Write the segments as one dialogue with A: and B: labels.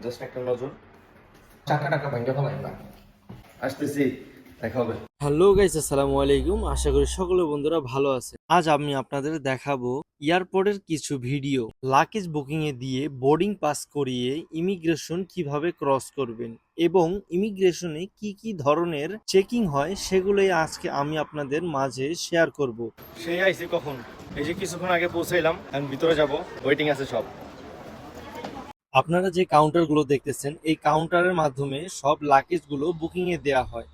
A: Just একটা নজর, টাকা টাকা ভাঙ্গা ফেলাই না। আসতেছি, দেখা হবে।
B: হ্যালো গাইস, আসসালামু আলাইকুম। আশা করি সকলে বন্ধুরা ভালো আছে। আজ আমি আপনাদের দেখাবো এয়ারপোর্টের কিছু ভিডিও। লাগেজ বুকিং এ দিয়ে বোর্ডিং পাস করিয়ে ইমিগ্রেশন কিভাবে ক্রস করবেন এবং ইমিগ্রেশনে কি কি ধরনের চেকিং হয় সেগুলোই আজকে আমি আপনাদের মাঝে শেয়ার করব।
A: সেই আইছি কখন, এই যে কিছুক্ষণ আগে পৌঁছাইলাম, আমি ভিতরে যাব, ওয়েটিং আছে সব।
B: আপনারা যে কাউন্টারগুলো দেখতেছেন এই কাউন্টারের মাধ্যমে সব লাগেজগুলো বুকিং এ দেওয়া হয়।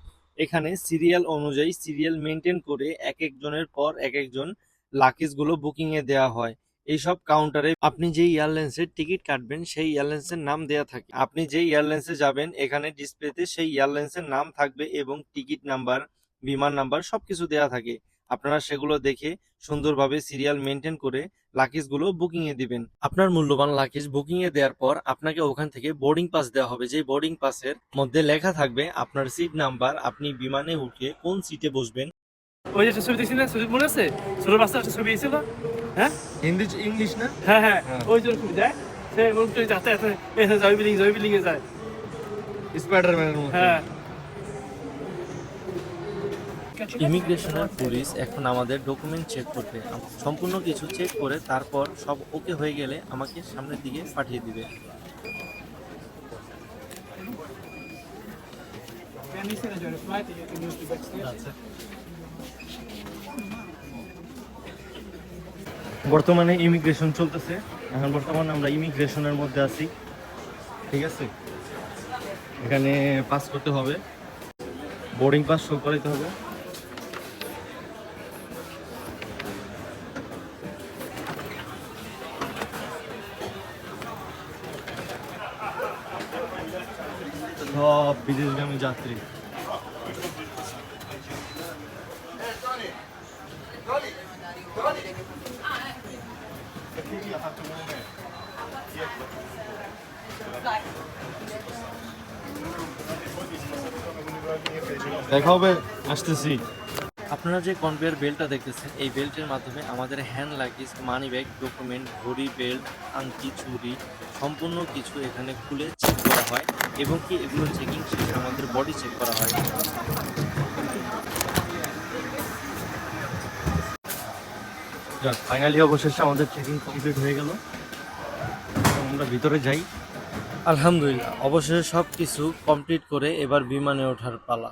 B: এখানে সিরিয়াল অনুযায়ী সিরিয়াল মেনটেন করে এক একজনের পর এক একজন লাগেজগুলো বুকিং এ দেওয়া হয়। এইসব কাউন্টারে আপনি যে এয়ারলাইন্সের টিকিট কাটবেন সেই এয়ারলাইন্সের নাম দেওয়া থাকে। আপনি যে এয়ারলাইন্সে যাবেন এখানে ডিসপ্লেতে সেই এয়ারলাইন্সের নাম থাকবে এবং টিকিট নাম্বার, বিমান নাম্বার সবকিছু দেওয়া থাকে। আপনারা সেগুলো দেখে সুন্দরভাবে সিরিয়াল মেনটেন করে লাগেজগুলো বুকিং এ দিবেন। আপনার মূল্যবান লাগেজ বুকিং এ দেওয়ার পর আপনাকে ওখান থেকে বোর্ডিং পাস দেওয়া হবে। যে বোর্ডিং পাসের মধ্যে লেখা থাকবে আপনার সিট নাম্বার, আপনি বিমানে উঠে কোন সিটে বসবেন।
C: ওই যে ছবি দেখছি না, ছবি মনে আছে? ছোট বাচ্চা একটা ছবি এসেছিল, হ্যাঁ
A: হিন্দি ইংলিশ না?
C: হ্যাঁ হ্যাঁ,
A: হ্যাঁ।
C: ওই যে ছবি যায়, সে বলতো যাতে এসে জয় বিল্ডিং এ যায়।
A: স্পাইডারম্যানের মতো।
C: হ্যাঁ,
B: ইমিগ্রেশনের পুলিশ এখন আমাদের ডকুমেন্ট চেক করবে। সম্পূর্ণ কিছু চেক করে তারপর সব ওকে হয়ে গেলে আমাকে সামনের দিকে পাঠিয়ে দিবে।
A: বর্তমানে ইমিগ্রেশন চলতেছে, এখন বর্তমানে আমরা ইমিগ্রেশনের মধ্যে আছি। ঠিক আছে, এখানে পাস করতে হবে, বোর্ডিং পাস শো করাইতে হবে। সব বিদেশগামী যাত্রী। দেখা হবে, আসতেছি।
B: আপনারা যে কনভেয়ার বেল্টটা দেখতেছেন এই বেল্টের মাধ্যমে আমাদের hand luggage, money bag, document, ঘড়ি, বেল্ট, আংটি, চুড়ি সম্পূর্ণ কিছু এখানে খুলে চেক করা হয় এবং কি এগুলো চেকিং শেষে আমাদের বডি চেক করা হয়।
A: ফাইনালি অবশেষে আমাদের চেকিং কমপ্লিট হয়ে গেল, আমরা ভিতরে যাই।
B: আলহামদুলিল্লাহ, অবশেষে সব কিছু কমপ্লিট করে এবার বিমানে ওঠার পালা।